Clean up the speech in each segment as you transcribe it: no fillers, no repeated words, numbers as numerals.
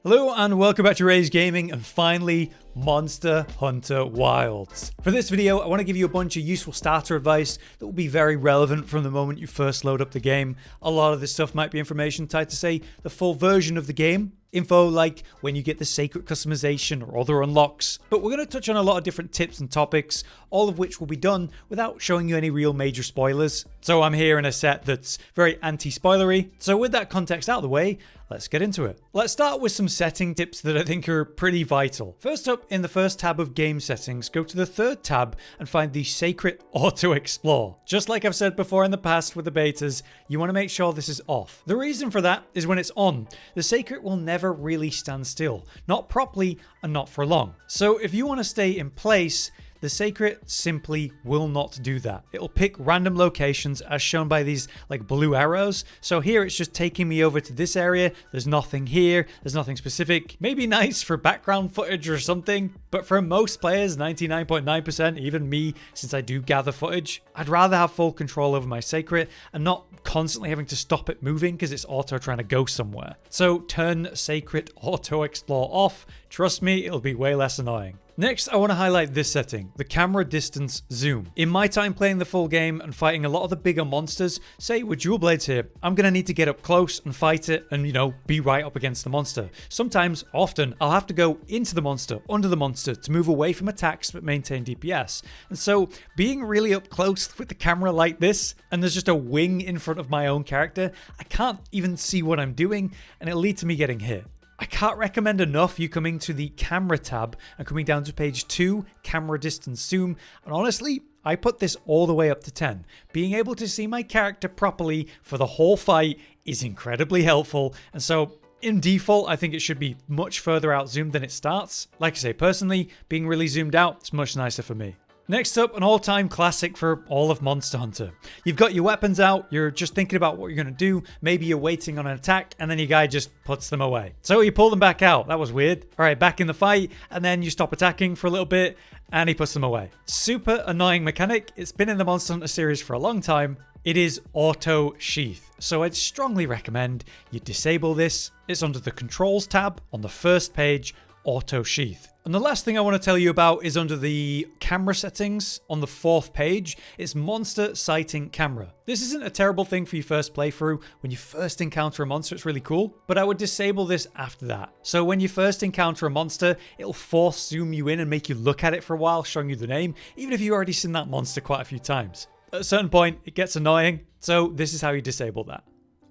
Hello and welcome back to Rage Gaming and finally Monster Hunter Wilds. For this video I want to give you a bunch of useful starter advice that will be very relevant from the moment you first load up the game. A lot of this stuff might be information tied to say the full version of the game. Info like when you get the Seikret customization or other unlocks. But we're going to touch on a lot of different tips and topics, all of which will be done without showing you any real major spoilers. So I'm here in a set that's very anti-spoilery. So with that context out of the way, let's get into it. Let's start with some setting tips that I think are pretty vital. First up, in the first tab of game settings, go to the third tab and find the Seikret Auto Explore. Just like I've said before in the past with the betas, you want to make sure this is off. The reason for that is when it's on, the Seikret will never really stand still, not properly and not for long. So if you want to stay in place, the Seikret simply will not do that. It'll pick random locations as shown by these like blue arrows. So here it's just taking me over to this area. There's nothing here. There's nothing specific. Maybe nice for background footage or something. But for most players, 99.9%, even me, since I do gather footage, I'd rather have full control over my Seikret and not constantly having to stop it moving because it's auto trying to go somewhere. So turn Seikret Auto Explore off. Trust me, it'll be way less annoying. Next, I want to highlight this setting, the camera distance zoom. In my time playing the full game and fighting a lot of the bigger monsters, say with dual blades here, I'm going to need to get up close and fight it and, be right up against the monster. Sometimes, often, I'll have to go into the monster, under the monster, to move away from attacks but maintain DPS. And so, being really up close with the camera like this, and there's just a wing in front of my own character, I can't even see what I'm doing, and it'll lead to me getting hit. I can't recommend enough you coming to the camera tab and coming down to page 2, camera distance zoom, and honestly, I put this all the way up to 10. Being able to see my character properly for the whole fight is incredibly helpful, and so in default, I think it should be much further out zoomed than it starts. Like I say, personally, being really zoomed out is much nicer for me. Next up, an all-time classic for all of Monster Hunter. You've got your weapons out, you're just thinking about what you're going to do, maybe you're waiting on an attack, and then your guy just puts them away. So you pull them back out, that was weird. Alright, back in the fight, and then you stop attacking for a little bit, and he puts them away. Super annoying mechanic, it's been in the Monster Hunter series for a long time. It is auto sheath, so I'd strongly recommend you disable this. It's under the controls tab on the first page, auto sheath. And the last thing I want to tell you about is under the camera settings on the fourth page. It's monster sighting camera. This isn't a terrible thing for your first playthrough. When you first encounter a monster, it's really cool, but I would disable this after that. So when you first encounter a monster, it'll force zoom you in and make you look at it for a while, showing you the name, even if you've already seen that monster quite a few times. At a certain point, it gets annoying, so this is how you disable that.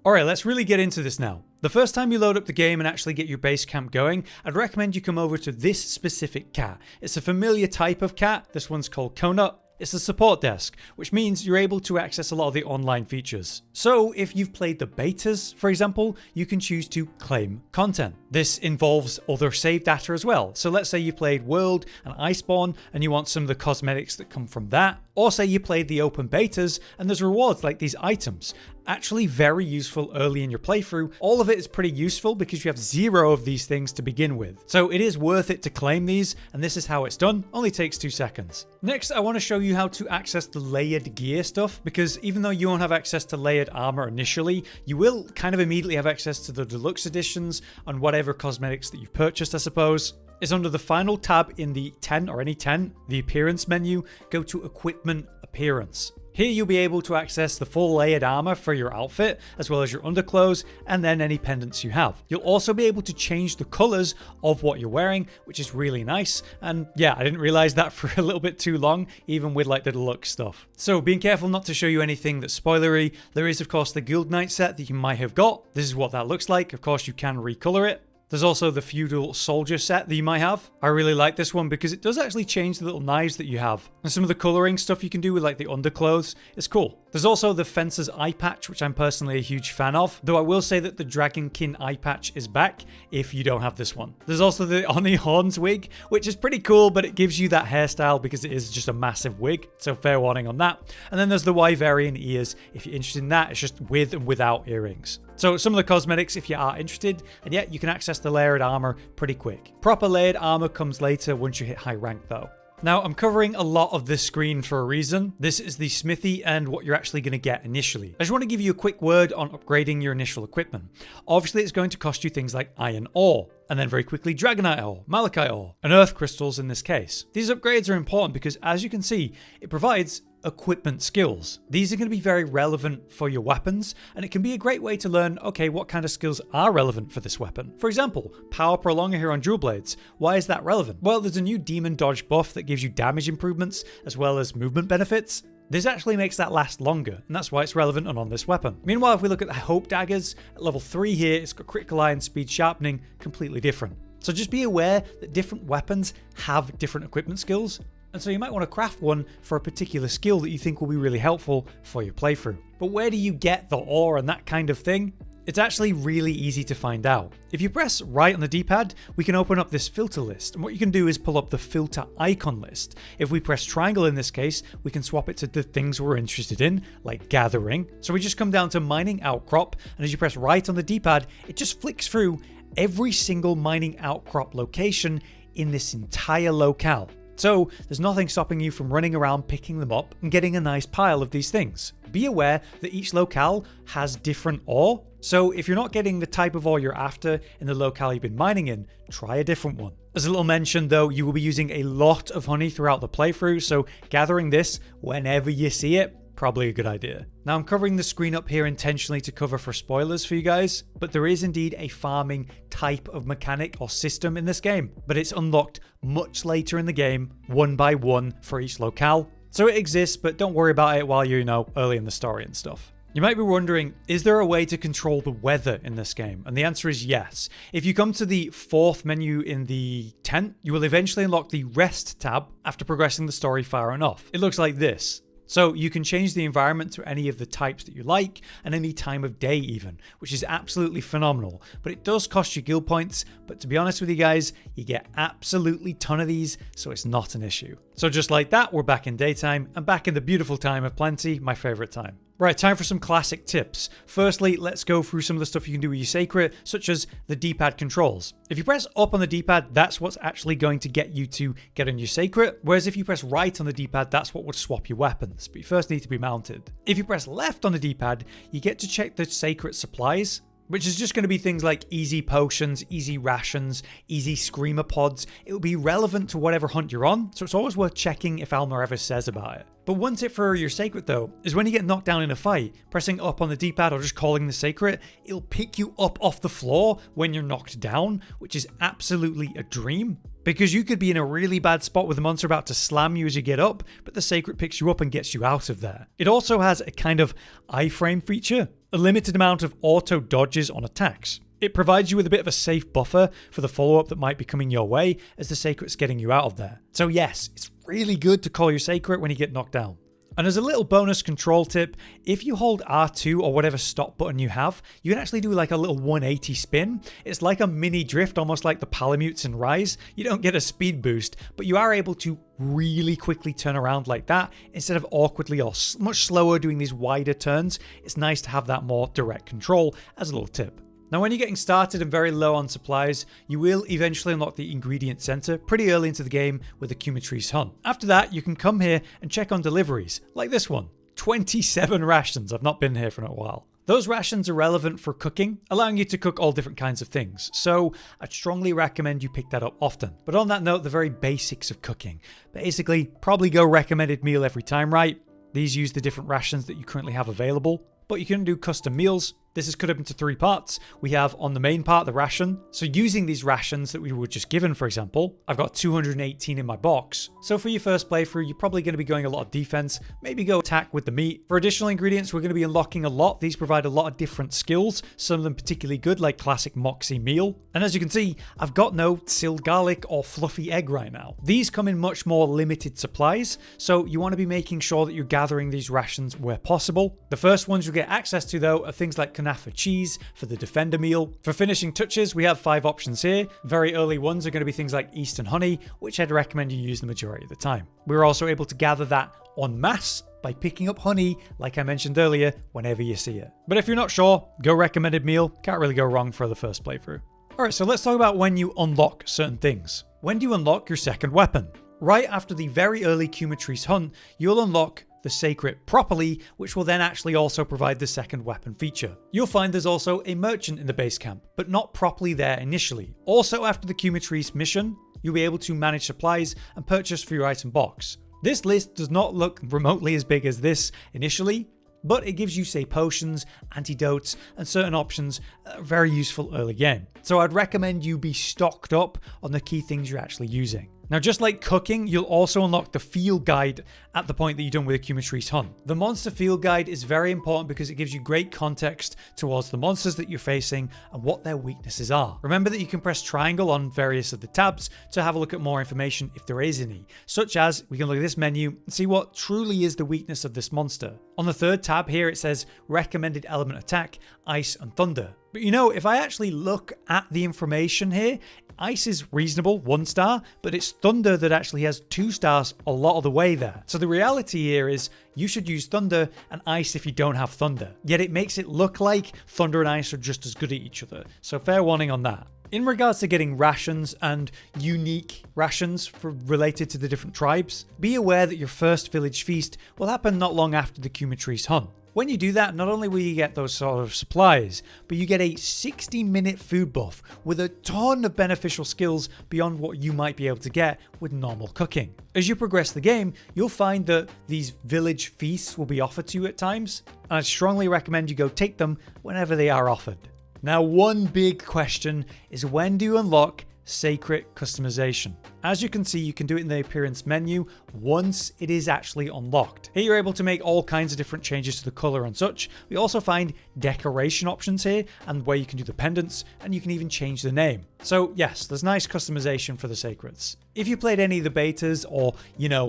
Alright, let's really get into this now. The first time you load up the game and actually get your base camp going, I'd recommend you come over to this specific cat. It's a familiar type of cat. This one's called Conut. It's the support desk, which means you're able to access a lot of the online features. So if you've played the betas, for example, you can choose to claim content. This involves other save data as well. So let's say you played World and Iceborne and you want some of the cosmetics that come from that. Or say you played the open betas and there's rewards like these items. Actually very useful early in your playthrough. All of it is pretty useful because you have 0 of these things to begin with. So it is worth it to claim these, and this is how it's done. Only takes 2 seconds. Next, I want to show you how to access the layered gear stuff, because even though you won't have access to layered armor initially, you will kind of immediately have access to the deluxe editions on whatever cosmetics that you've purchased, I suppose. Is under the final tab in the tent or any tent, the appearance menu, go to equipment appearance. Here you'll be able to access the full layered armor for your outfit, as well as your underclothes, and then any pendants you have. You'll also be able to change the colors of what you're wearing, which is really nice. And yeah, I didn't realize that for a little bit too long, even with like the deluxe stuff. So being careful not to show you anything that's spoilery. There is of course the Guild Knight set that you might have got. This is what that looks like. Of course you can recolor it. There's also the feudal soldier set that you might have. I really like this one because it does actually change the little knives that you have. And some of the coloring stuff you can do with like the underclothes is cool. There's also the fencer's eye patch, which I'm personally a huge fan of. Though I will say that the dragonkin eye patch is back if you don't have this one. There's also the Oni Horns wig, which is pretty cool, but it gives you that hairstyle because it is just a massive wig. So fair warning on that. And then there's the wyverian ears. If you're interested in that, it's just with and without earrings. So some of the cosmetics if you are interested, and yet you can access the layered armor pretty quick. Proper layered armor comes later once you hit high rank though. Now, I'm covering a lot of this screen for a reason. This is the smithy and what you're actually going to get initially. I just want to give you a quick word on upgrading your initial equipment. Obviously, it's going to cost you things like iron ore, and then very quickly dragonite ore, malachite ore, and earth crystals in this case. These upgrades are important because, as you can see, it provides equipment skills. These are going to be very relevant for your weapons, and it can be a great way to learn, okay, what kind of skills are relevant for this weapon. For example, power prolonger here on dual blades. Why is that relevant? Well, there's a new demon dodge buff that gives you damage improvements as well as movement benefits. This actually makes that last longer, and that's why it's relevant and on this weapon. Meanwhile, if we look at the hope daggers, at level 3 here, it's got critical eye and speed sharpening, completely different. So just be aware that different weapons have different equipment skills, and so you might want to craft one for a particular skill that you think will be really helpful for your playthrough. But where do you get the ore and that kind of thing? It's actually really easy to find out. If you press right on the D-pad, we can open up this filter list, and what you can do is pull up the filter icon list. If we press triangle in this case, we can swap it to the things we're interested in, like gathering. So we just come down to mining outcrop, and as you press right on the D-pad, it just flicks through every single mining outcrop location in this entire locale. So there's nothing stopping you from running around picking them up and getting a nice pile of these things. Be aware that each locale has different ore, so if you're not getting the type of ore you're after in the locale you've been mining in, try a different one. As a little mention though, you will be using a lot of honey throughout the playthrough, so gathering this whenever you see it, probably a good idea. Now I'm covering the screen up here intentionally to cover for spoilers for you guys, but there is indeed a farming type of mechanic or system in this game, but it's unlocked much later in the game, one by one for each locale. So it exists, but don't worry about it while you're, early in the story and stuff. You might be wondering, is there a way to control the weather in this game? And the answer is yes. If you come to the 4th menu in the tent, you will eventually unlock the rest tab after progressing the story far enough. It looks like this. So you can change the environment to any of the types that you like and any time of day even, which is absolutely phenomenal. But it does cost you guild points, but to be honest with you guys, you get absolutely ton of these, so it's not an issue. So just like that, we're back in daytime and back in the beautiful time of plenty, my favorite time. Right, time for some classic tips. Firstly, let's go through some of the stuff you can do with your Seikret, such as the D-pad controls. If you press up on the D-pad, that's what's actually going to get you to get on your Seikret, whereas if you press right on the D-pad, that's what would swap your weapons, but you first need to be mounted. If you press left on the D-pad, you get to check the Seikret supplies, which is just going to be things like easy potions, easy rations, easy screamer pods. It will be relevant to whatever hunt you're on, so it's always worth checking if Alma ever says about it. But one tip for your Seikret though, is when you get knocked down in a fight, pressing up on the D-pad or just calling the Seikret, it'll pick you up off the floor when you're knocked down, which is absolutely a dream. Because you could be in a really bad spot with a monster about to slam you as you get up, but the Seikret picks you up and gets you out of there. It also has a kind of iframe feature, a limited amount of auto dodges on attacks. It provides you with a bit of a safe buffer for the follow-up that might be coming your way as the Seikret's getting you out of there. So yes, it's really good to call your Seikret when you get knocked down. And as a little bonus control tip, if you hold R2 or whatever stop button you have, you can actually do like a little 180 spin. It's like a mini drift, almost like the Palamutes in Rise. You don't get a speed boost, but you are able to really quickly turn around like that instead of awkwardly or much slower doing these wider turns. It's nice to have that more direct control as a little tip. Now when you're getting started and very low on supplies, you will eventually unlock the ingredient center pretty early into the game with the Cumatrice hunt. After that, you can come here and check on deliveries, like this one. 27 rations, I've not been here for a while. Those rations are relevant for cooking, allowing you to cook all different kinds of things, so I'd strongly recommend you pick that up often. But on that note, the very basics of cooking. Basically, probably go recommended meal every time, right? These use the different rations that you currently have available. But you can do custom meals. This is cut up into 3 parts. We have on the main part the ration. So using these rations that we were just given, for example, I've got 218 in my box. So for your first playthrough, you're probably going to be going a lot of defense, maybe go attack with the meat. For additional ingredients, we're going to be unlocking a lot. These provide a lot of different skills, some of them particularly good, like classic Moxie meal. And as you can see, I've got no silled garlic or fluffy egg right now. These come in much more limited supplies, so you want to be making sure that you're gathering these rations where possible. The first ones you'll get access to though are things like Kanafa cheese for the defender meal. For finishing touches, we have 5 options here. Very early ones are going to be things like Eastern honey, which I'd recommend you use the majority of the time. We're also able to gather that en masse by picking up honey, like I mentioned earlier, whenever you see it. But if you're not sure, go recommended meal. Can't really go wrong for the first playthrough. Alright, so let's talk about when you unlock certain things. When do you unlock your second weapon? right after the very early Cumatrice hunt, you'll unlock the Seikret properly, which will then actually also provide the second weapon feature. You'll find there's also a merchant in the base camp, but not properly there initially. Also after the Cumatrice mission, you'll be able to manage supplies and purchase for your item box. This list does not look remotely as big as this initially, but it gives you, say, potions, antidotes, and certain options that are very useful early game. So I'd recommend you be stocked up on the key things you're actually using. Now, just like cooking, you'll also unlock the field guide at the point that you're done with a Cumatrice hunt. The monster field guide is very important because it gives you great context towards the monsters that you're facing and what their weaknesses are. Remember that you can press triangle on various of the tabs to have a look at more information if there is any, such as we can look at this menu and see what truly is the weakness of this monster. On the third tab here, it says recommended element attack, ice and thunder. But you know, if I actually look at the information here, ice is reasonable, 1 star, but it's thunder that actually has 2 stars a lot of the way there. So the reality here is you should use thunder and ice if you don't have thunder. Yet it makes it look like thunder and ice are just as good at each other. So fair warning on that. In regards to getting rations and unique rations related to the different tribes, be aware that your first village feast will happen not long after the Cumatrice hunt. When you do that, not only will you get those sort of supplies, but you get a 60-minute food buff with a ton of beneficial skills beyond what you might be able to get with normal cooking. As you progress the game, you'll find that these village feasts will be offered to you at times, and I'd strongly recommend you go take them whenever they are offered. Now, one big question is, when do you unlock Seikret customization? As you can see, you can do it in the appearance menu once it is actually unlocked. Here you're able to make all kinds of different changes to the color and such. We also find decoration options here and where you can do the pendants, and you can even change the name. So yes, there's nice customization for the Seikrets. If you played any of the betas or,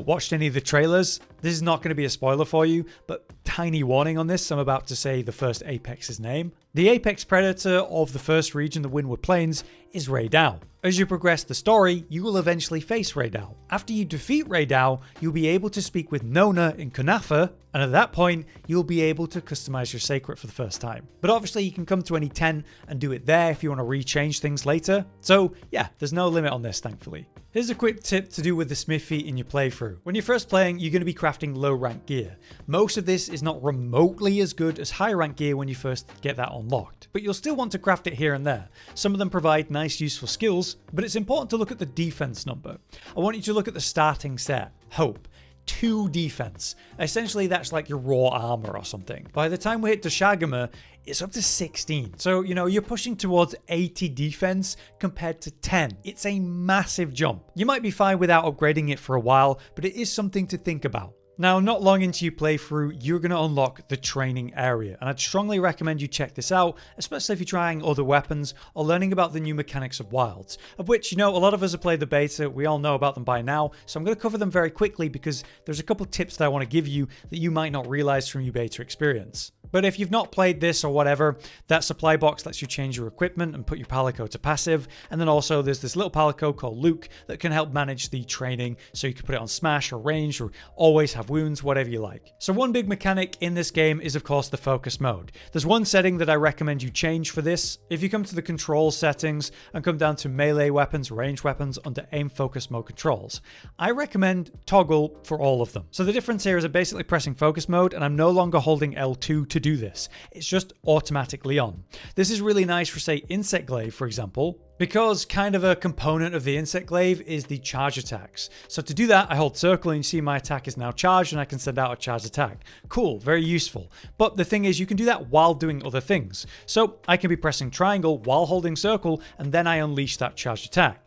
watched any of the trailers, this is not going to be a spoiler for you, but tiny warning on this, I'm about to say the first Apex's name. The apex predator of the first region, the Windward Plains, is Raidao. As you progress the story, you will eventually face Raidao. After you defeat Raidao, you'll be able to speak with Nona in Kunafa, and at that point, you'll be able to customize your Seikret for the first time. But obviously, you can come to any tent and do it there if you want to rechange things later. So yeah, there's no limit on this, thankfully. Here's a quick tip to do with the smithy in your playthrough. When you're first playing, you're going to be crafting low rank gear. Most of this is not remotely as good as high rank gear when you first get that unlocked, but you'll still want to craft it here and there. Some of them provide nice useful skills, but it's important to look at the defense number. I want you to look at the starting set, Hope. 2 defense. Essentially, that's like your raw armor or something. By the time we hit Dashagama, it's up to 16. So, you're pushing towards 80 defense compared to 10. It's a massive jump. You might be fine without upgrading it for a while, but it is something to think about. Now, not long into your playthrough, you're going to unlock the training area, and I'd strongly recommend you check this out, especially if you're trying other weapons or learning about the new mechanics of wilds, of which, a lot of us have played the beta, we all know about them by now, so I'm going to cover them very quickly because there's a couple tips that I want to give you that you might not realize from your beta experience. But if you've not played this or whatever, that supply box lets you change your equipment and put your palico to passive. And then also there's this little palico called Luke that can help manage the training. So you can put it on smash or range or always have wounds, whatever you like. So one big mechanic in this game is of course the focus mode. There's one setting that I recommend you change for this. If you come to the control settings and come down to melee weapons, range weapons under aim focus mode controls, I recommend toggle for all of them. So the difference here is I'm basically pressing focus mode and I'm no longer holding L2 to do this. It's just automatically on. This is really nice for, say, insect glaive, for example, because kind of a component of the insect glaive is the charge attacks. So to do that, I hold circle and you see my attack is now charged and I can send out a charge attack. Cool, very useful. But the thing is, you can do that while doing other things. So I can be pressing triangle while holding circle and then I unleash that charge attack.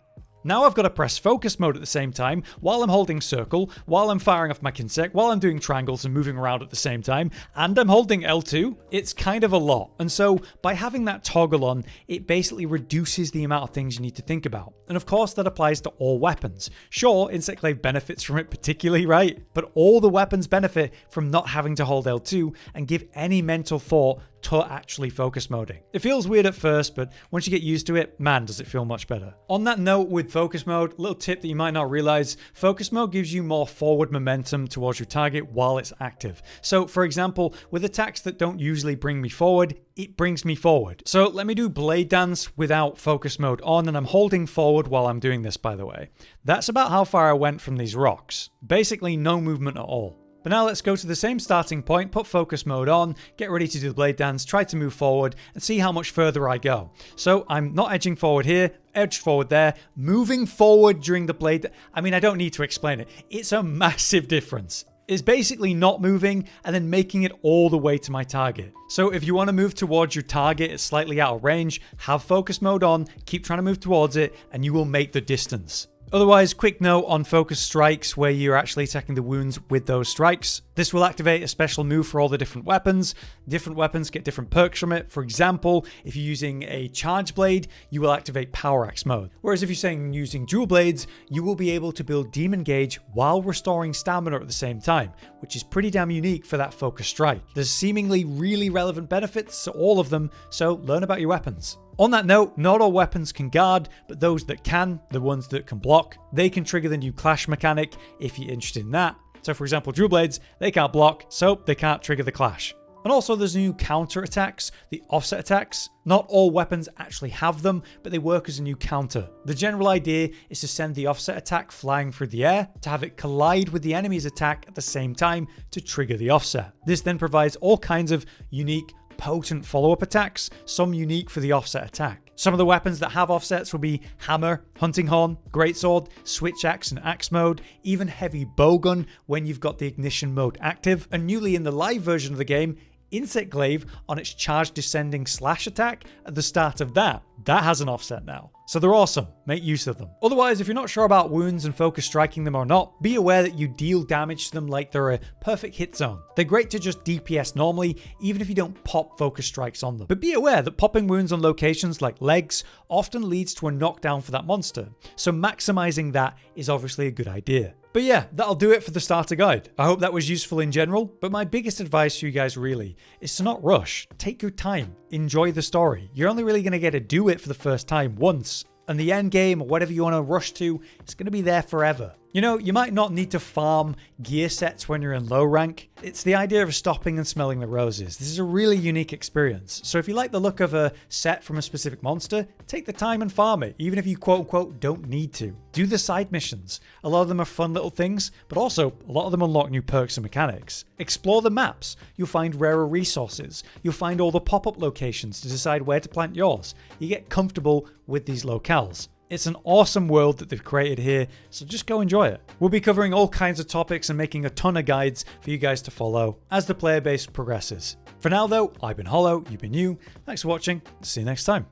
Now I've got to press focus mode at the same time while I'm holding circle, while I'm firing off my kinsect, while I'm doing triangles and moving around at the same time, and I'm holding L2. It's kind of a lot. And so by having that toggle on, it basically reduces the amount of things you need to think about. And of course that applies to all weapons. Sure, insect glaive benefits from it particularly, right? But all the weapons benefit from not having to hold L2 and give any mental thought to actually focus moding. It feels weird at first, but once you get used to it, man, does it feel much better. On that note, with focus mode, a little tip that you might not realize, focus mode gives you more forward momentum towards your target while it's active. So for example, with attacks that don't usually bring me forward, it brings me forward. So let me do blade dance without focus mode on, and I'm holding forward while I'm doing this, by the way. That's about how far I went from these rocks. Basically no movement at all. But now let's go to the same starting point, put focus mode on, get ready to do the blade dance, try to move forward, and see how much further I go. So I'm not edging forward here, edged forward there, moving forward during the blade. I mean, I don't need to explain it. It's a massive difference. It's basically not moving and then making it all the way to my target. So if you want to move towards your target at slightly out of range, have focus mode on, keep trying to move towards it, and you will make the distance. Otherwise, quick note on focus strikes where you're actually attacking the wounds with those strikes. This will activate a special move for all the different weapons. Different weapons get different perks from it. For example, if you're using a charge blade, you will activate power axe mode. Whereas if you're saying using dual blades, you will be able to build demon gauge while restoring stamina at the same time, which is pretty damn unique for that focus strike. There's seemingly really relevant benefits to all of them, so learn about your weapons. On that note, not all weapons can guard, but those that can, the ones that can block, they can trigger the new clash mechanic if you're interested in that. So for example, dual blades, they can't block, so they can't trigger the clash. And also there's new counter attacks, the offset attacks. Not all weapons actually have them, but they work as a new counter. The general idea is to send the offset attack flying through the air, to have it collide with the enemy's attack at the same time to trigger the offset. This then provides all kinds of unique, potent follow-up attacks, some unique for the offset attack. Some of the weapons that have offsets will be hammer, hunting horn, greatsword, switch axe and axe mode, even heavy bowgun when you've got the ignition mode active, and newly in the live version of the game, insect glaive on its charge descending slash attack at the start of that has an offset now. So they're awesome, make use of them. Otherwise, if you're not sure about wounds and focus striking them or not, be aware that you deal damage to them like they're a perfect hit zone. They're great to just DPS normally, even if you don't pop focus strikes on them. But be aware that popping wounds on locations like legs often leads to a knockdown for that monster, so maximizing that is obviously a good idea. But yeah, that'll do it for the starter guide. I hope that was useful in general, but my biggest advice to you guys really is to not rush. Take your time, enjoy the story. You're only really going to get to do it for the first time once, and the end game or whatever you want to rush to, it's going to be there forever. You know, you might not need to farm gear sets when you're in low rank. It's the idea of stopping and smelling the roses. This is a really unique experience. So if you like the look of a set from a specific monster, take the time and farm it, even if you quote unquote don't need to. Do the side missions. A lot of them are fun little things, but also a lot of them unlock new perks and mechanics. Explore the maps. You'll find rarer resources. You'll find all the pop-up locations to decide where to plant yours. You get comfortable with these locales. It's an awesome world that they've created here, so just go enjoy it. We'll be covering all kinds of topics and making a ton of guides for you guys to follow as the player base progresses. For now though, I've been Hollow, you've been you. Thanks for watching, see you next time.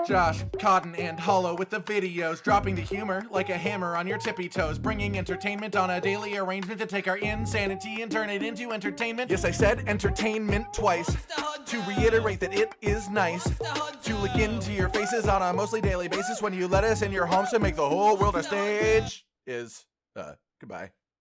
Josh, Cotton, and Hollow with the videos, dropping the humor like a hammer on your tippy toes, bringing entertainment on a daily arrangement to take our insanity and turn it into entertainment. Yes, I said entertainment twice, to reiterate that it is nice to look into your faces on a mostly daily basis when you let us in your homes to make the whole world a stage. Goodbye.